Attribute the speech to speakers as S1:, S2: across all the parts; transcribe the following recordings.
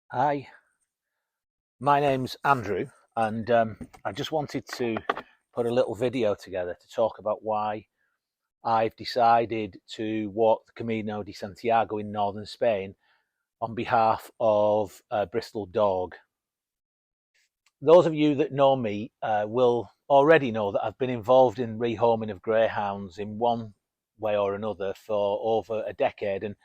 S1: Hi, my name's Andrew, and I just wanted to put a little video together to talk about why I've decided to walk the Camino de Santiago in northern Spain on behalf of Bristol DAWG. Those of you that know me will already know that I've been involved in rehoming of greyhounds in one way or another for over a decade, and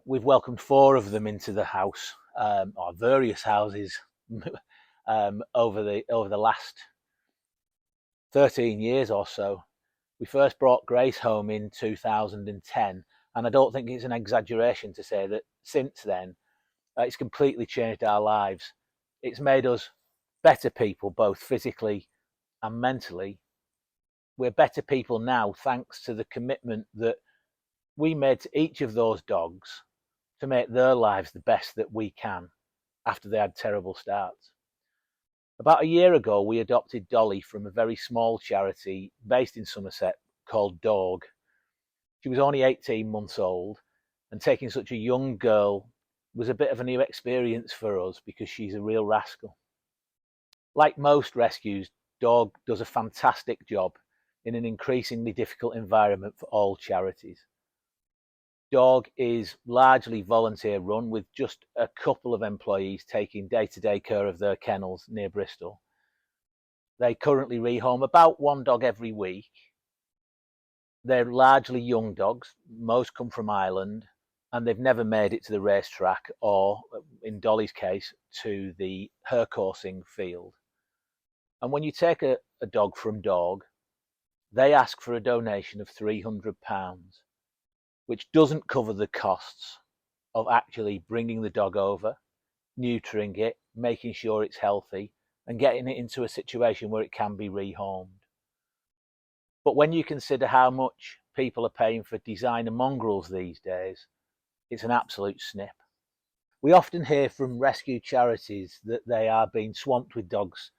S1: we've welcomed four of them into the house, or various houses, over the last 13 years or so. We first brought Grace home in 2010, and I don't think it's an exaggeration to say that since then it's completely changed our lives. It's made us better people, both physically and mentally. We're better people now thanks to the commitment that we made to each of those dogs to make their lives the best that we can after they had terrible starts. About a year ago, we adopted Dolly from a very small charity based in Somerset called DAWG. She was only 18 months old, and taking such a young girl was a bit of a new experience for us because she's a real rascal. Like most rescues, DAWG does a fantastic job in an increasingly difficult environment for all charities. DAWG is largely volunteer run, with just a couple of employees taking day-to-day care of their kennels near Bristol. They currently rehome about one dog every week. They're largely young dogs. Most come from Ireland, and they've never made it to the racetrack or, in Dolly's case, to the her coursing field. And when you take a dog from DAWG, they ask for a donation of £300, which doesn't cover the costs of actually bringing the dog over, neutering it, making sure it's healthy, and getting it into a situation where it can be rehomed. But when you consider how much people are paying for designer mongrels these days, it's an absolute snip. We often hear from rescue charities that they are being swamped with dogs,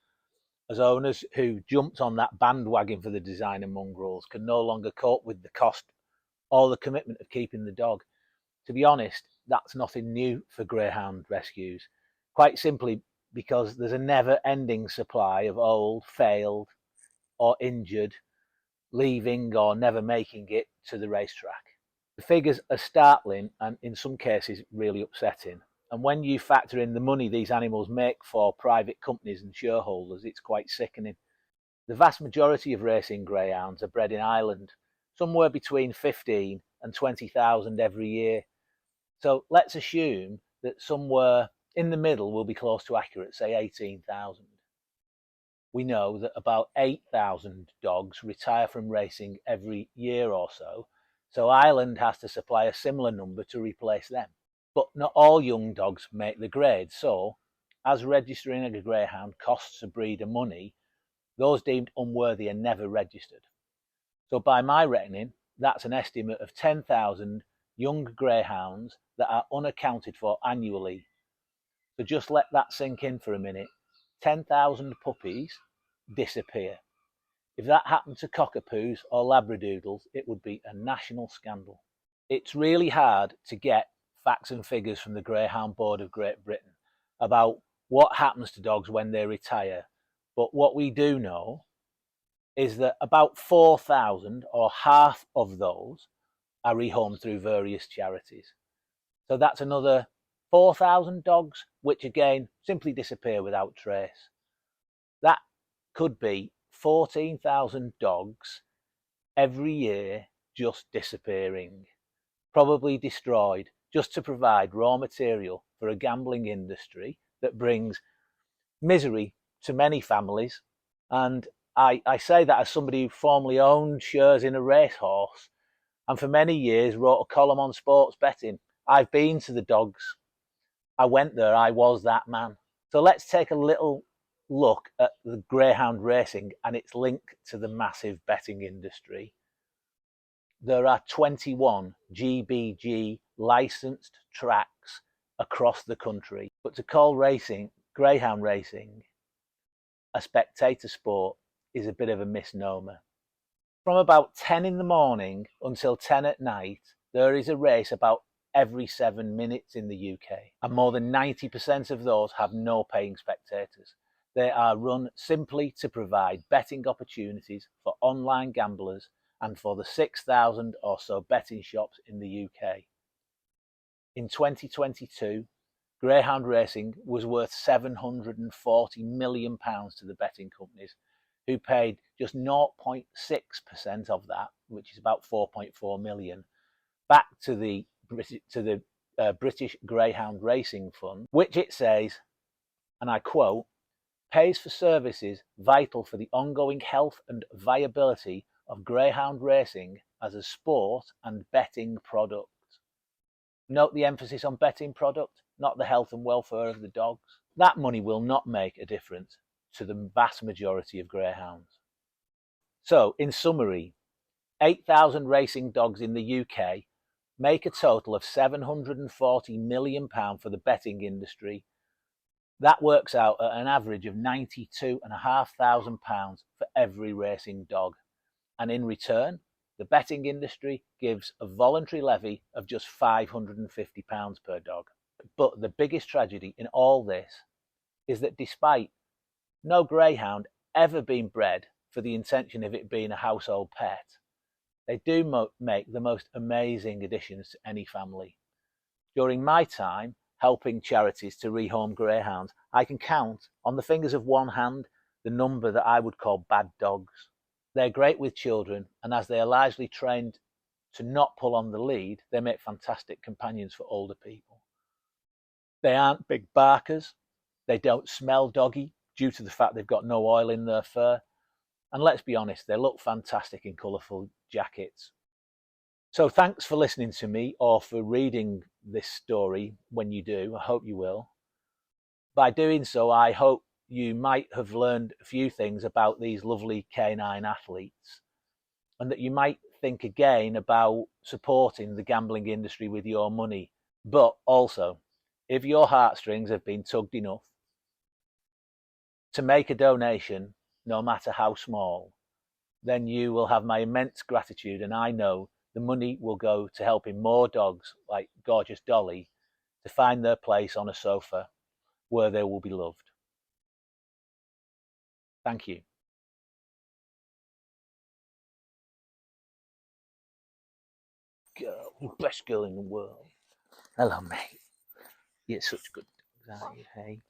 S1: as owners who jumped on that bandwagon for the designer mongrels can no longer cope with the cost or the commitment of keeping the dog. To be honest, that's nothing new for greyhound rescues, quite simply because there's a never-ending supply of old, failed, or injured leaving or never making it to the racetrack. The figures are startling and in some cases really upsetting. And when you factor in the money these animals make for private companies and shareholders, it's quite sickening. The vast majority of racing greyhounds are bred in Ireland, somewhere between 15 and 20,000 every year. So let's assume that somewhere in the middle will be close to accurate, say 18,000. We know that about 8,000 dogs retire from racing every year or so, so Ireland has to supply a similar number to replace them. But not all young dogs make the grade, so as registering a greyhound costs a breeder money, those deemed unworthy are never registered. So by my reckoning, that's an estimate of 10,000 young greyhounds that are unaccounted for annually. So just let that sink in for a minute. 10,000 puppies disappear. If that happened to cockapoos or labradoodles, it would be a national scandal. It's really hard to get facts and figures from the Greyhound Board of Great Britain about what happens to dogs when they retire. But what we do know is that about 4,000, or half of those, are rehomed through various charities. So that's another 4,000 dogs, which again simply disappear without trace. That could be 14,000 dogs every year just disappearing, probably destroyed just to provide raw material for a gambling industry that brings misery to many families. And I say that as somebody who formerly owned shares in a racehorse and for many years wrote a column on sports betting. I've been to the dogs. I went there. I was that man. So let's take a little look at the greyhound racing and its link to the massive betting industry. There are 21 GBG licensed tracks across the country. But to call racing greyhound racing a spectator sport is a bit of a misnomer. From about 10 in the morning until 10 at night, there is a race about every 7 minutes in the UK, and more than 90% of those have no paying spectators. They are run simply to provide betting opportunities for online gamblers and for the 6,000 or so betting shops in the UK. In 2022, greyhound racing was worth £740 million to the betting companies, who paid just 0.6% of that, which is about 4.4 million, back to the British Greyhound Racing Fund, which it says, and I quote, pays for services vital for the ongoing health and viability of greyhound racing as a sport and betting product. Note the emphasis on betting product, not the health and welfare of the dogs. That money will not make a difference to the vast majority of greyhounds. So, in summary, 8,000 racing dogs in the UK make a total of £740 million for the betting industry. That works out at an average of £92,500 for every racing dog. And in return, the betting industry gives a voluntary levy of just £550 per dog. But the biggest tragedy in all this is that despite no greyhound ever being bred for the intention of it being a household pet, they do make the most amazing additions to any family. During my time helping charities to rehome greyhounds, I can count on the fingers of one hand the number that I would call bad dogs. They're great with children, and as they are largely trained to not pull on the lead, they make fantastic companions for older people. They aren't big barkers, they don't smell doggy due to the fact they've got no oil in their fur, and let's be honest, they look fantastic in colourful jackets. So thanks for listening to me or for reading this story when you do. I hope you will. By doing so, I hope you might have learned a few things about these lovely canine athletes, and that you might think again about supporting the gambling industry with your money. But also, if your heartstrings have been tugged enough to make a donation, no matter how small, then you will have my immense gratitude, and I know the money will go to helping more dogs like gorgeous Dolly to find their place on a sofa where they will be loved. Thank you. Girl, best girl in the world. Hello, mate. You're such good dogs, aren't you, hey?